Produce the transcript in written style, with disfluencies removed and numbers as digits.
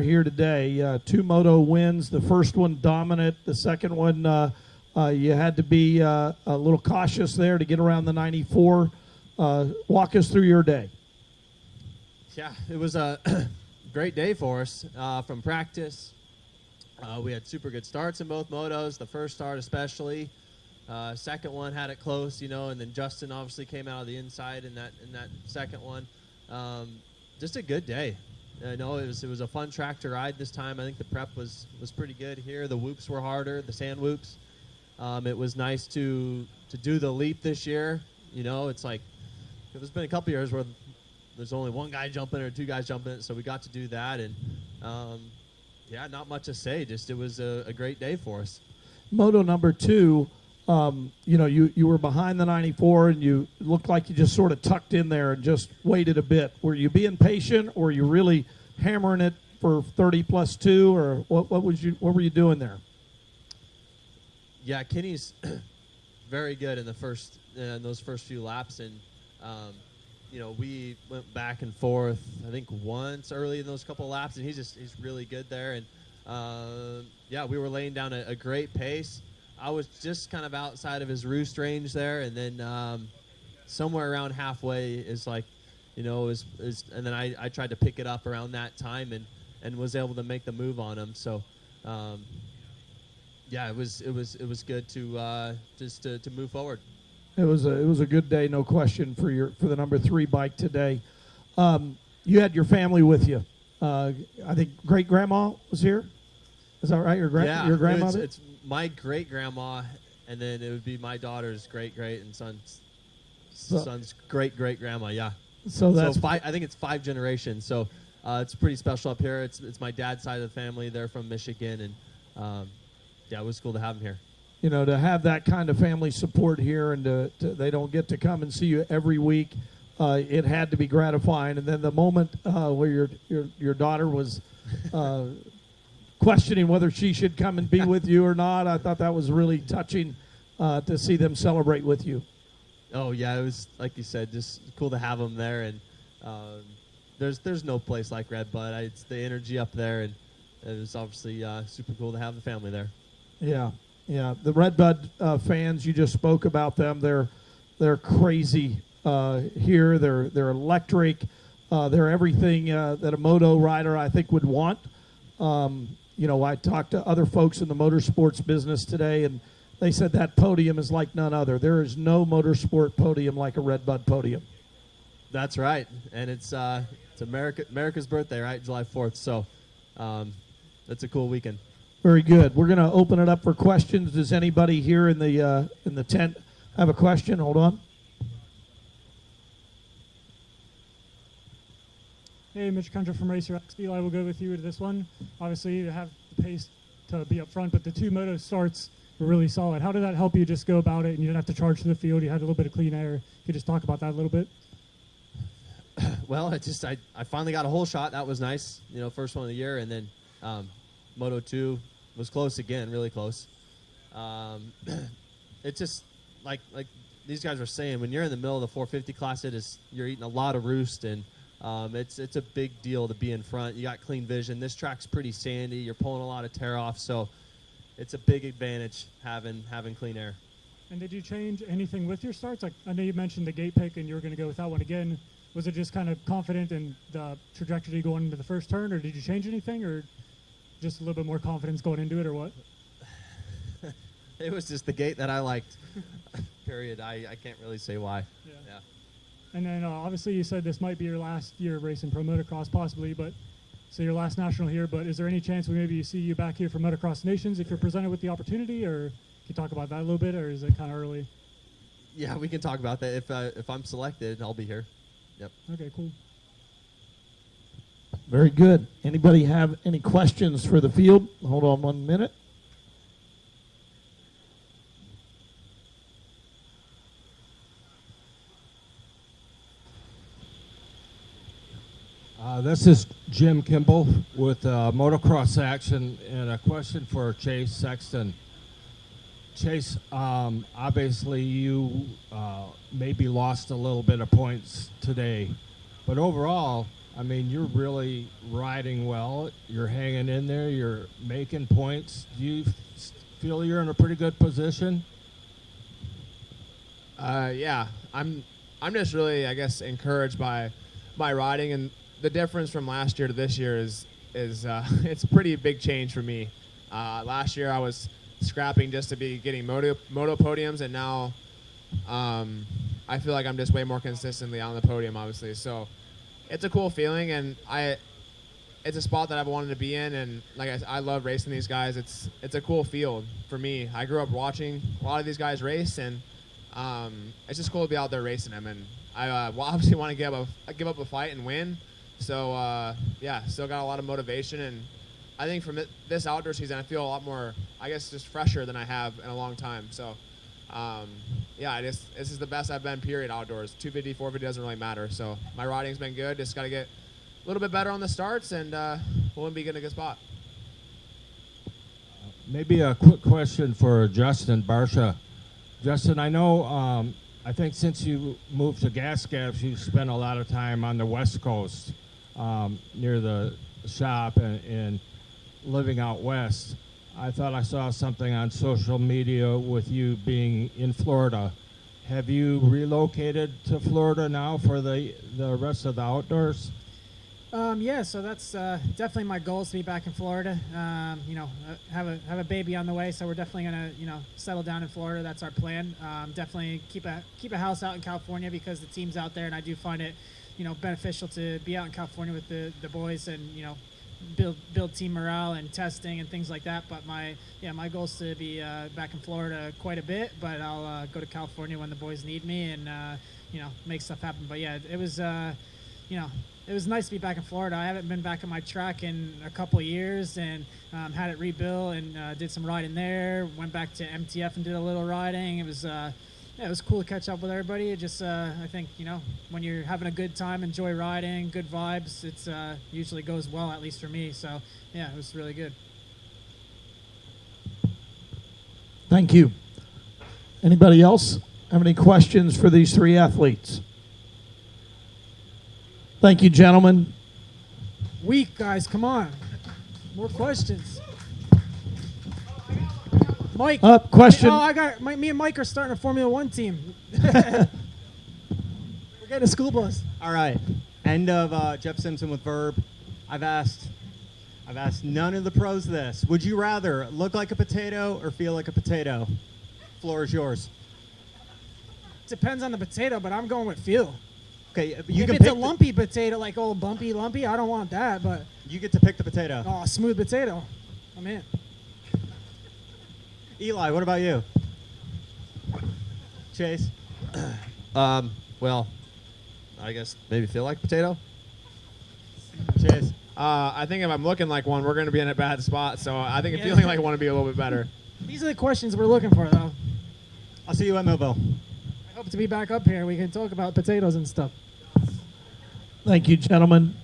here today. Two Moto wins. The first one dominant. The second one, you had to be a little cautious there to get around the 94. Walk us through your day. Yeah, it was a great day for us from practice. We had super good starts in both motos. The first start especially. Second one had it close, and then Justin obviously came out of the inside in that second one. Just a good day. I know it was a fun track to ride this time. I think the prep was pretty good here. The whoops were harder, the sand whoops. It was nice to do the leap this year. It's like there's been a couple years where there's only one guy jumping or two guys jumping it, so we got to do that. And yeah, not much to say. Just it was a great day for us. Moto number 2. You were behind the 94 and you looked like you just sort of tucked in there and just waited a bit. Were you being patient, or were you really hammering it for 30 plus 2, or what were you doing there? Yeah, Kenny's very good in those first few laps, and we went back and forth I think once early in those couple of laps, and he's really good there. And we were laying down a great pace. I was just kind of outside of his roost range there, and then somewhere around halfway is like, and then I tried to pick it up around that time and was able to make the move on him. So, it was good to just to move forward. It was a good day, no question, for the number 3 bike today. You had your family with you. I think great grandma was here. Is that right? Your grandmother? It's my great grandma, and then it would be my daughter's great and son's great grandma. Yeah. So that's I think it's 5 generations. So it's pretty special up here. It's my dad's side of the family. They're from Michigan, and it was cool to have them here. To have that kind of family support here, and they don't get to come and see you every week. It had to be gratifying. And then the moment where your daughter was questioning whether she should come and be with you or not, I thought that was really touching to see them celebrate with you. Oh yeah, it was, like you said, just cool to have them there. And there's no place like RedBud. It's the energy up there, and it was obviously super cool to have the family there. Yeah. The RedBud fans, you just spoke about them. They're crazy here. They're electric. They're everything that a moto rider I think would want. I talked to other folks in the motorsports business today, and they said that podium is like none other. There is no motorsport podium like a RedBud podium. That's right, and it's America's birthday, right, July 4th. So that's a cool weekend. Very good. We're going to open it up for questions. Does anybody here in the tent have a question? Hold on. Hey, Mitch Kendra from Racer X. Eli will go with you to this one. Obviously, you have the pace to be up front, but the 2 moto starts were really solid. How did that help you just go about it, and you didn't have to charge to the field? You had a little bit of clean air. Could you just talk about that a little bit? Well, I finally got a hole shot. That was nice. First one of the year, and then Moto 2 was close again, really close. It's just like these guys were saying, when you're in the middle of the 450 class, you're eating a lot of roost, and it's a big deal to be in front. You got clean vision. This track's pretty sandy. You're pulling a lot of tear off, so it's a big advantage having clean air. And did you change anything with your starts? Like, I know you mentioned the gate pick, and you were going to go with that one again. Was it just kind of confident in the trajectory going into the first turn, or did you change anything, or just a little bit more confidence going into it, or what? It was just the gate that I liked. Period. I can't really say why. Yeah. And then obviously you said this might be your last year of racing pro motocross, possibly, but so your last national here. But is there any chance we maybe see you back here for Motocross Nations if you're presented with the opportunity, or can you talk about that a little bit, or is it kind of early? Yeah, we can talk about that. If I'm selected, I'll be here. Yep. Okay, cool. Very good. Anybody have any questions for the field? Hold on 1 minute. This is Jim Kimball with Motocross Action, and a question for Chase Sexton. Chase, obviously you maybe lost a little bit of points today, but overall I mean, you're really riding well. You're hanging in there. You're making points. Do you feel you're in a pretty good position? Yeah, I'm just really, I guess, encouraged by riding, and the difference from last year to this year is it's a pretty big change for me. Last year I was scrapping just to be getting moto podiums, and now I feel like I'm just way more consistently on the podium, obviously. So it's a cool feeling, and it's a spot that I've wanted to be in, and like I love racing these guys. It's a cool field for me. I grew up watching a lot of these guys race, and it's just cool to be out there racing them. And I obviously want to give up a fight and win. So yeah, still got a lot of motivation, and I think from this outdoor season, I feel a lot more, I guess, just fresher than I have in a long time. So yeah, this is the best I've been, period, outdoors. 250, 450 doesn't really matter. So my riding's been good. Just got to get a little bit better on the starts, and we'll be in a good spot. Maybe a quick question for Justin Barcia. Justin, I know, I think since you moved to Gas Gaps, you spent a lot of time on the West Coast near the shop and living out west. I thought I saw something on social media with you being in Florida. Have you relocated to Florida now for the rest of the outdoors? Yeah, so that's definitely my goal is to be back in Florida. You know, have a baby on the way, so we're definitely gonna settle down in Florida. That's our plan. Definitely keep a house out in California because the team's out there, and I do find it beneficial to be out in California with the boys and build team morale and testing and things like that. But my goal is to be back in Florida quite a bit, but I'll go to California when the boys need me and make stuff happen. But yeah, it was it was nice to be back in Florida. I haven't been back on my track in a couple of years, and had it rebuilt and did some riding there. Went back to MTF and did a little riding. It was it was cool to catch up with everybody. It just I think when you're having a good time, enjoy riding, good vibes, it's usually goes well, at least for me. So yeah, it was really good. Thank you. Anybody else have any questions for these three athletes? Thank you, gentlemen. Weak guys, come on, more questions. Mike. Question. Me and Mike are starting a Formula One team. We're getting a school bus. All right. End of Jeff Simpson with Verb. I've asked none of the pros this. Would you rather look like a potato or feel like a potato? Floor is yours. Depends on the potato, but I'm going with feel. Okay, If it's a lumpy potato, like old bumpy, I don't want that. But you get to pick the potato. oh, smooth potato, I'm in. Eli, what about you? Chase? Well, I guess maybe feel like potato. Chase? I think if I'm looking like one, we're going to be in a bad spot. So I think feeling like one would be a little bit better. These are the questions we're looking for, though. I'll see you at Millville. I hope to be back up here. We can talk about potatoes and stuff. Thank you, gentlemen.